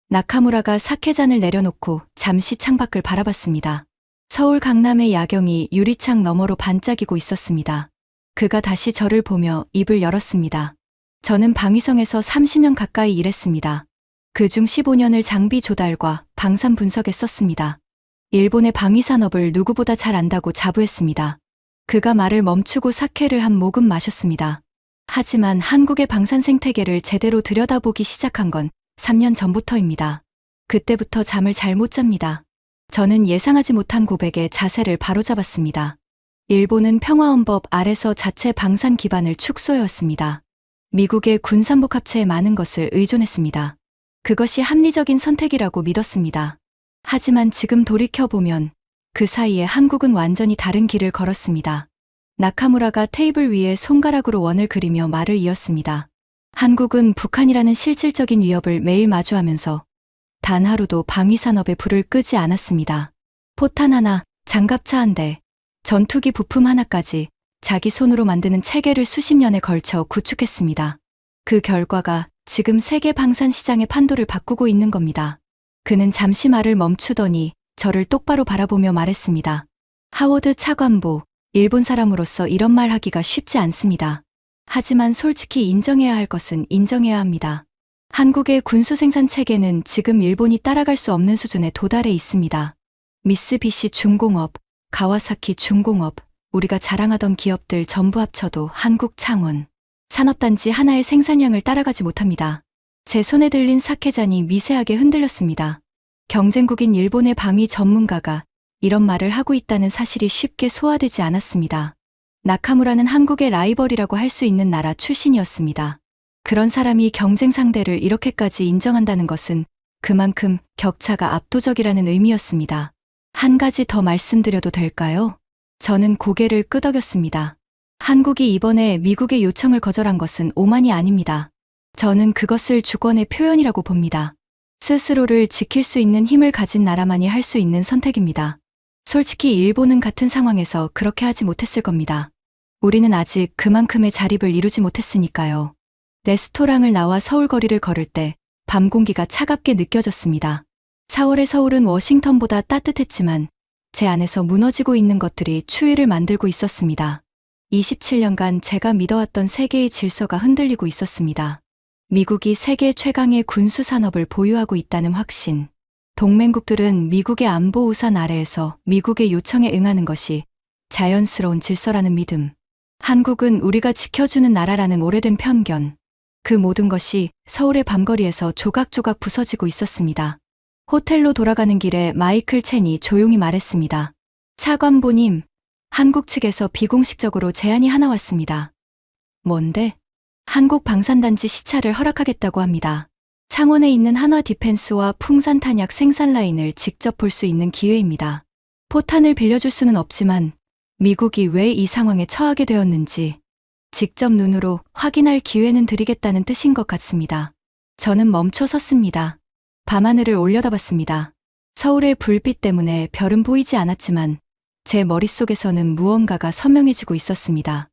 나카무라가 사케잔을 내려놓고 잠시 창밖을 바라봤습니다. 서울 강남의 야경이 유리창 너머로 반짝이고 있었습니다. 그가 다시 저를 보며 입을 열었습니다. 저는 방위성에서 30년 가까이 일했습니다. 그중 15년을 장비 조달과 방산 분석에 썼습니다. 일본의 방위산업을 누구보다 잘 안다고 자부했습니다. 그가 말을 멈추고 사케를 한 모금 마셨습니다. 하지만 한국의 방산 생태계를 제대로 들여다보기 시작한 건 3년 전부터입니다. 그때부터 잠을 잘 못 잡니다. 저는 예상하지 못한 고백에 자세를 바로잡았습니다. 일본은 평화헌법 아래서 자체 방산 기반을 축소해왔습니다. 미국의 군산복 합체에 많은 것을 의존했습니다. 그것이 합리적인 선택이라고 믿었습니다. 하지만 지금 돌이켜보면 그 사이에 한국은 완전히 다른 길을 걸었습니다. 나카무라가 테이블 위에 손가락으로 원을 그리며 말을 이었습니다. 한국은 북한이라는 실질적인 위협을 매일 마주하면서 단 하루도 방위산업에 불을 끄지 않았습니다. 포탄 하나, 장갑차 한 대, 전투기 부품 하나까지 자기 손으로 만드는 체계를 수십 년에 걸쳐 구축했습니다. 그 결과가 지금 세계 방산 시장의 판도를 바꾸고 있는 겁니다. 그는 잠시 말을 멈추더니 저를 똑바로 바라보며 말했습니다. 하워드 차관보, 일본 사람으로서 이런 말 하기가 쉽지 않습니다. 하지만 솔직히 인정해야 할 것은 인정해야 합니다. 한국의 군수 생산 체계는 지금 일본이 따라갈 수 없는 수준에 도달해 있습니다. 미쓰비시 중공업, 가와사키 중공업, 우리가 자랑하던 기업들 전부 합쳐도 한국 창원 산업단지 하나의 생산량을 따라가지 못합니다. 제 손에 들린 사케잔이 미세하게 흔들렸습니다. 경쟁국인 일본의 방위 전문가가 이런 말을 하고 있다는 사실이 쉽게 소화되지 않았습니다. 나카무라는 한국의 라이벌이라고 할 수 있는 나라 출신이었습니다. 그런 사람이 경쟁 상대를 이렇게까지 인정한다는 것은 그만큼 격차가 압도적이라는 의미였습니다. 한 가지 더 말씀드려도 될까요? 저는 고개를 끄덕였습니다. 한국이 이번에 미국의 요청을 거절한 것은 오만이 아닙니다. 저는 그것을 주권의 표현이라고 봅니다. 스스로를 지킬 수 있는 힘을 가진 나라만이 할 수 있는 선택입니다. 솔직히 일본은 같은 상황에서 그렇게 하지 못했을 겁니다. 우리는 아직 그만큼의 자립을 이루지 못했으니까요. 레스토랑을 나와 서울 거리를 걸을 때 밤 공기가 차갑게 느껴졌습니다. 4월의 서울은 워싱턴보다 따뜻했지만 제 안에서 무너지고 있는 것들이 추위를 만들고 있었습니다. 27년간 제가 믿어왔던 세계의 질서가 흔들리고 있었습니다. 미국이 세계 최강의 군수 산업을 보유하고 있다는 확신. 동맹국들은 미국의 안보 우산 아래에서 미국의 요청에 응하는 것이 자연스러운 질서라는 믿음. 한국은 우리가 지켜주는 나라라는 오래된 편견. 그 모든 것이 서울의 밤거리에서 조각조각 부서지고 있었습니다. 호텔로 돌아가는 길에 마이클 첸이 조용히 말했습니다. 차관보님, 한국 측에서 비공식적으로 제안이 하나 왔습니다. 뭔데? 한국 방산단지 시차를 허락하겠다고 합니다. 창원에 있는 한화 디펜스와 풍산 탄약 생산 라인을 직접 볼 수 있는 기회입니다. 포탄을 빌려줄 수는 없지만 미국이 왜 이 상황에 처하게 되었는지 직접 눈으로 확인할 기회는 드리겠다는 뜻인 것 같습니다. 저는 멈춰 섰습니다. 밤하늘을 올려다봤습니다. 서울의 불빛 때문에 별은 보이지 않았지만 제 머릿속에서는 무언가가 선명해지고 있었습니다.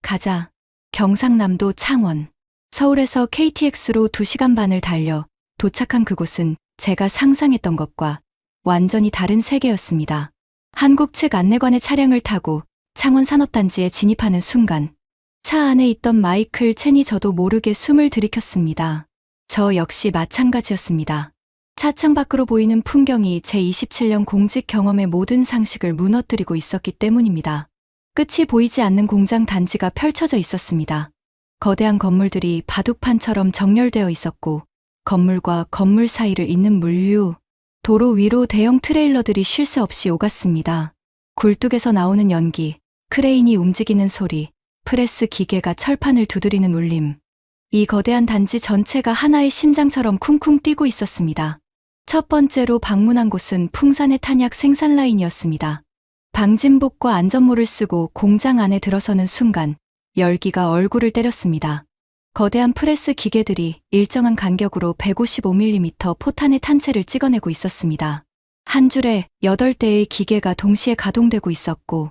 가자. 경상남도 창원. 서울에서 KTX로 2시간 반을 달려 도착한 그곳은 제가 상상했던 것과 완전히 다른 세계였습니다. 한국 측 안내관의 차량을 타고 창원 산업단지에 진입하는 순간 차 안에 있던 마이클 첸이 저도 모르게 숨을 들이켰습니다. 저 역시 마찬가지였습니다. 차창 밖으로 보이는 풍경이 제 27년 공직 경험의 모든 상식을 무너뜨리고 있었기 때문입니다. 끝이 보이지 않는 공장 단지가 펼쳐져 있었습니다. 거대한 건물들이 바둑판처럼 정렬되어 있었고 건물과 건물 사이를 잇는 물류, 도로 위로 대형 트레일러들이 쉴 새 없이 오갔습니다. 굴뚝에서 나오는 연기, 크레인이 움직이는 소리, 프레스 기계가 철판을 두드리는 울림. 이 거대한 단지 전체가 하나의 심장처럼 쿵쿵 뛰고 있었습니다. 첫 번째로 방문한 곳은 풍산의 탄약 생산 라인이었습니다. 방진복과 안전모를 쓰고 공장 안에 들어서는 순간 열기가 얼굴을 때렸습니다. 거대한 프레스 기계들이 일정한 간격으로 155mm 포탄의 탄체를 찍어내고 있었습니다. 한 줄에 8대의 기계가 동시에 가동되고 있었고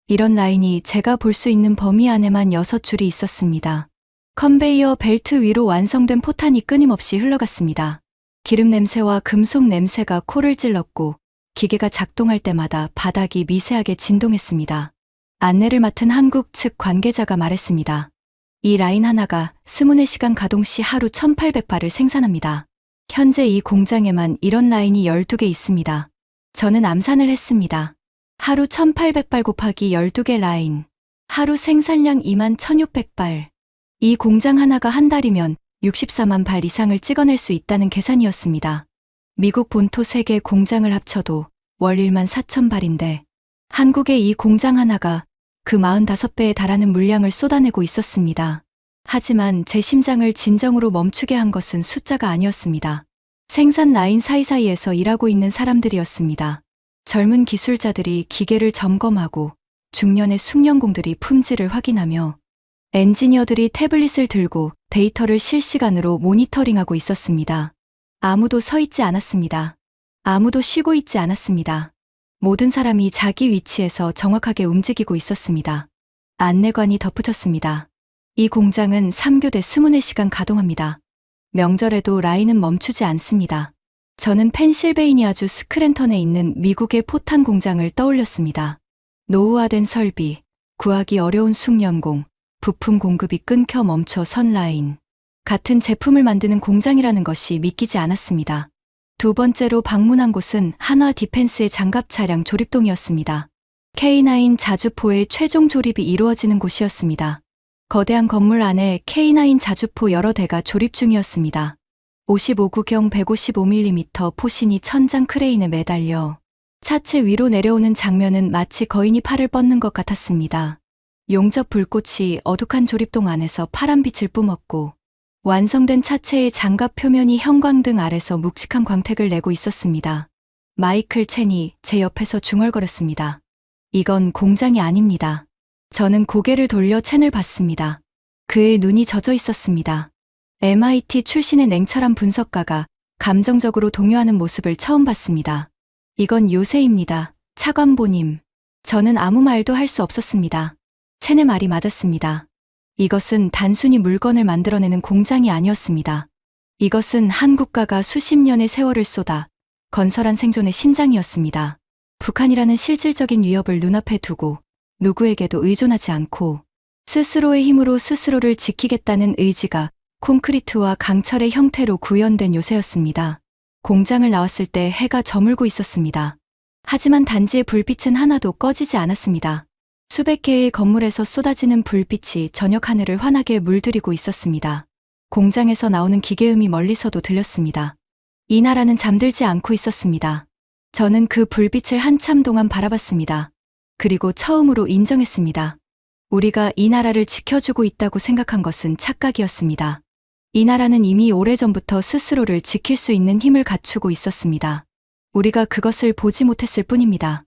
이런 라인이 제가 볼 수 있는 범위 안에만 6줄이 있었습니다. 컨베이어 벨트 위로 완성된 포탄이 끊임없이 흘러갔습니다. 기름 냄새와 금속 냄새가 코를 찔렀고 기계가 작동할 때마다 바닥이 미세하게 진동했습니다. 안내를 맡은 한국 측 관계자가 말했습니다. 이 라인 하나가 24시간 가동 시 하루 1800발을 생산합니다. 현재 이 공장에만 이런 라인이 12개 있습니다. 저는 암산을 했습니다. 하루 1800발 곱하기 12개 라인. 하루 생산량 21,600발. 이 공장 하나가 한 달이면 64만 발 이상을 찍어낼 수 있다는 계산이었습니다. 미국 본토 3개 공장을 합쳐도 월 1만 4천 발인데 한국의 이 공장 하나가 그 45배에 달하는 물량을 쏟아내고 있었습니다. 하지만 제 심장을 진정으로 멈추게 한 것은 숫자가 아니었습니다. 생산 라인 사이사이에서 일하고 있는 사람들이었습니다. 젊은 기술자들이 기계를 점검하고 중년의 숙련공들이 품질을 확인하며 엔지니어들이 태블릿을 들고 데이터를 실시간으로 모니터링하고 있었습니다. 아무도 서 있지 않았습니다. 아무도 쉬고 있지 않았습니다. 모든 사람이 자기 위치에서 정확하게 움직이고 있었습니다. 안내관이 덧붙였습니다. 이 공장은 3교대 24시간 가동합니다. 명절에도 라인은 멈추지 않습니다. 저는 펜실베이니아주 스크랜턴에 있는 미국의 포탄 공장을 떠올렸습니다. 노후화된 설비, 구하기 어려운 숙련공, 부품 공급이 끊겨 멈춰 선 라인. 같은 제품을 만드는 공장이라는 것이 믿기지 않았습니다. 두 번째로 방문한 곳은 한화 디펜스의 장갑 차량 조립동이었습니다. K9 자주포의 최종 조립이 이루어지는 곳이었습니다. 거대한 건물 안에 K9 자주포 여러 대가 조립 중이었습니다. 55구경 155mm 포신이 천장 크레인에 매달려 차체 위로 내려오는 장면은 마치 거인이 팔을 뻗는 것 같았습니다. 용접 불꽃이 어둑한 조립동 안에서 파란 빛을 뿜었고 완성된 차체의 장갑 표면이 형광등 아래서 묵직한 광택을 내고 있었습니다. 마이클 첸이 제 옆에서 중얼거렸습니다. 이건 공장이 아닙니다. 저는 고개를 돌려 첸을 봤습니다. 그의 눈이 젖어 있었습니다. MIT 출신의 냉철한 분석가가 감정적으로 동요하는 모습을 처음 봤습니다. 이건 요새입니다. 차관보님. 저는 아무 말도 할 수 없었습니다. 첸의 말이 맞았습니다. 이것은 단순히 물건을 만들어내는 공장이 아니었습니다. 이것은 한 국가가 수십 년의 세월을 쏟아 건설한 생존의 심장이었습니다. 북한이라는 실질적인 위협을 눈앞에 두고 누구에게도 의존하지 않고 스스로의 힘으로 스스로를 지키겠다는 의지가 콘크리트와 강철의 형태로 구현된 요새였습니다. 공장을 나왔을 때 해가 저물고 있었습니다. 하지만 단지의 불빛은 하나도 꺼지지 않았습니다. 수백 개의 건물에서 쏟아지는 불빛이 저녁 하늘을 환하게 물들이고 있었습니다. 공장에서 나오는 기계음이 멀리서도 들렸습니다. 이 나라는 잠들지 않고 있었습니다. 저는 그 불빛을 한참 동안 바라봤습니다. 그리고 처음으로 인정했습니다. 우리가 이 나라를 지켜주고 있다고 생각한 것은 착각이었습니다. 이 나라는 이미 오래전부터 스스로를 지킬 수 있는 힘을 갖추고 있었습니다. 우리가 그것을 보지 못했을 뿐입니다.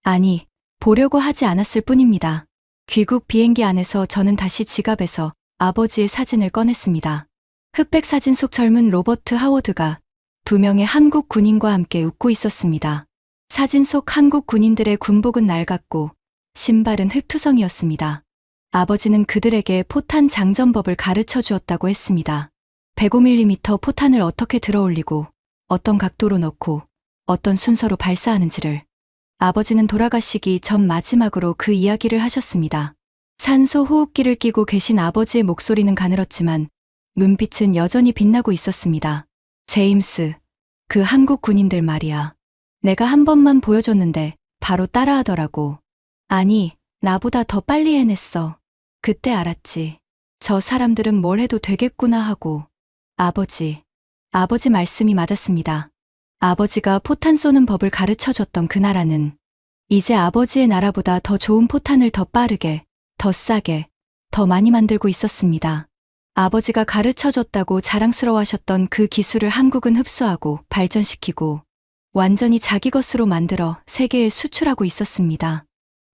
아니, 보려고 하지 않았을 뿐입니다. 귀국 비행기 안에서 저는 다시 지갑에서 아버지의 사진을 꺼냈습니다. 흑백 사진 속 젊은 로버트 하워드가 두 명의 한국 군인과 함께 웃고 있었습니다. 사진 속 한국 군인들의 군복은 낡았고 신발은 흙투성이었습니다. 아버지는 그들에게 포탄 장전법을 가르쳐 주었다고 했습니다. 105mm 포탄을 어떻게 들어올리고 어떤 각도로 넣고 어떤 순서로 발사하는지를. 아버지는 돌아가시기 전 마지막으로 그 이야기를 하셨습니다. 산소 호흡기를 끼고 계신 아버지의 목소리는 가늘었지만 눈빛은 여전히 빛나고 있었습니다. 제임스, 그 한국 군인들 말이야. 내가 한 번만 보여줬는데 바로 따라하더라고. 아니, 나보다 더 빨리 해냈어. 그때 알았지. 저 사람들은 뭘 해도 되겠구나 하고. 아버지 말씀이 맞았습니다. 아버지가 포탄 쏘는 법을 가르쳐줬던 그 나라는 이제 아버지의 나라보다 더 좋은 포탄을 더 빠르게, 더 싸게, 더 많이 만들고 있었습니다. 아버지가 가르쳐줬다고 자랑스러워하셨던 그 기술을 한국은 흡수하고 발전시키고 완전히 자기 것으로 만들어 세계에 수출하고 있었습니다.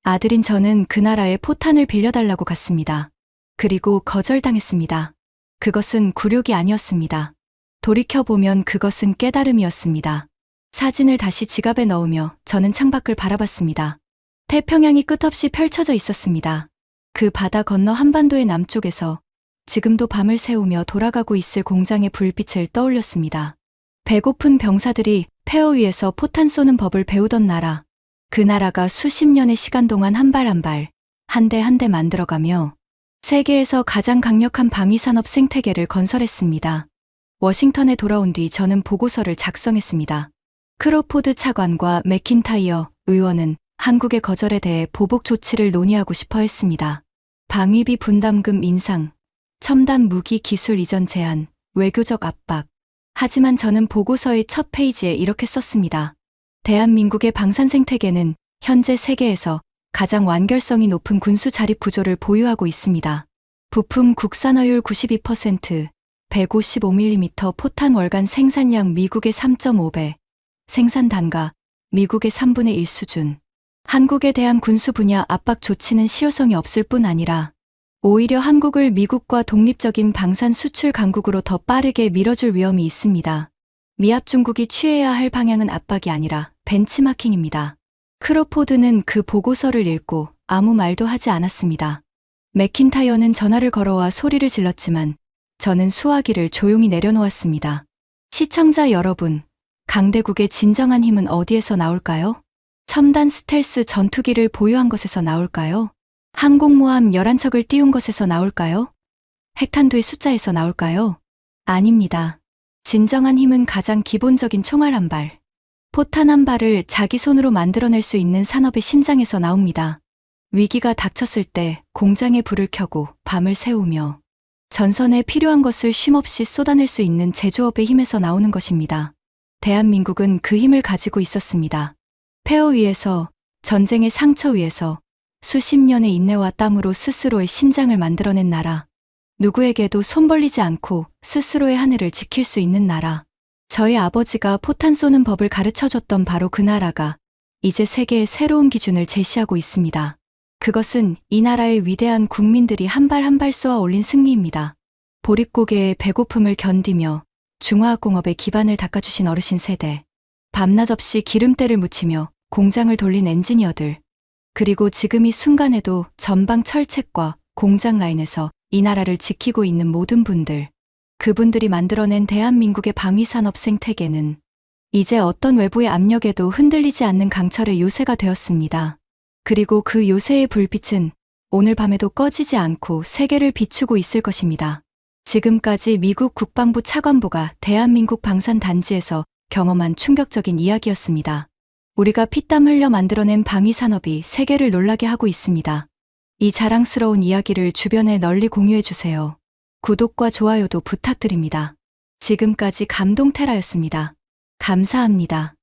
아들인 저는 그 나라의 포탄을 빌려달라고 갔습니다. 그리고 거절당했습니다. 그것은 굴욕이 아니었습니다. 돌이켜보면 그것은 깨달음이었습니다. 사진을 다시 지갑에 넣으며 저는 창밖을 바라봤습니다. 태평양이 끝없이 펼쳐져 있었습니다. 그 바다 건너 한반도의 남쪽에서 지금도 밤을 새우며 돌아가고 있을 공장의 불빛을 떠올렸습니다. 배고픈 병사들이 폐허 위에서 포탄 쏘는 법을 배우던 나라. 그 나라가 수십 년의 시간 동안 한 발 한 발, 한 대 한 대 만들어가며 세계에서 가장 강력한 방위산업 생태계를 건설했습니다. 워싱턴에 돌아온 뒤 저는 보고서를 작성했습니다. 크로포드 차관과 맥킨타이어 의원은 한국의 거절에 대해 보복 조치를 논의하고 싶어 했습니다. 방위비 분담금 인상, 첨단 무기 기술 이전 제한, 외교적 압박. 하지만 저는 보고서의 첫 페이지에 이렇게 썼습니다. 대한민국의 방산 생태계는 현재 세계에서 가장 완결성이 높은 군수 자립 구조를 보유하고 있습니다. 부품 국산화율 92%, 155mm 포탄 월간 생산량 미국의 3.5배, 생산 단가 미국의 3분의 1 수준. 한국에 대한 군수 분야 압박 조치는 실효성이 없을 뿐 아니라 오히려 한국을 미국과 독립적인 방산 수출 강국으로 더 빠르게 밀어줄 위험이 있습니다. 미합 중국이 취해야 할 방향은 압박이 아니라 벤치마킹입니다. 크로포드는 그 보고서를 읽고 아무 말도 하지 않았습니다. 맥킨타이어는 전화를 걸어와 소리를 질렀지만 저는 수화기를 조용히 내려놓았습니다. 시청자 여러분, 강대국의 진정한 힘은 어디에서 나올까요? 첨단 스텔스 전투기를 보유한 것에서 나올까요? 항공모함 11척을 띄운 것에서 나올까요? 핵탄두의 숫자에서 나올까요? 아닙니다. 진정한 힘은 가장 기본적인 총알 한 발, 포탄 한 발을 자기 손으로 만들어낼 수 있는 산업의 심장에서 나옵니다. 위기가 닥쳤을 때 공장에 불을 켜고 밤을 새우며 전선에 필요한 것을 쉼없이 쏟아낼 수 있는 제조업의 힘에서 나오는 것입니다. 대한민국은 그 힘을 가지고 있었습니다. 폐허 위에서, 전쟁의 상처 위에서 수십 년의 인내와 땀으로 스스로의 심장을 만들어낸 나라. 누구에게도 손 벌리지 않고 스스로의 하늘을 지킬 수 있는 나라. 저희 아버지가 포탄 쏘는 법을 가르쳐줬던 바로 그 나라가 이제 세계의 새로운 기준을 제시하고 있습니다. 그것은 이 나라의 위대한 국민들이 한 발 한 발 쏘아 올린 승리입니다. 보릿고개의 배고픔을 견디며 중화학공업의 기반을 닦아주신 어르신 세대, 밤낮 없이 기름때를 묻히며 공장을 돌린 엔지니어들, 그리고 지금 이 순간에도 전방 철책과 공장 라인에서 이 나라를 지키고 있는 모든 분들, 그분들이 만들어낸 대한민국의 방위산업 생태계는 이제 어떤 외부의 압력에도 흔들리지 않는 강철의 요새가 되었습니다. 그리고 그 요새의 불빛은 오늘 밤에도 꺼지지 않고 세계를 비추고 있을 것입니다. 지금까지 미국 국방부 차관보가 대한민국 방산단지에서 경험한 충격적인 이야기였습니다. 우리가 피땀 흘려 만들어낸 방위산업이 세계를 놀라게 하고 있습니다. 이 자랑스러운 이야기를 주변에 널리 공유해주세요. 구독과 좋아요도 부탁드립니다. 지금까지 감동테라였습니다. 감사합니다.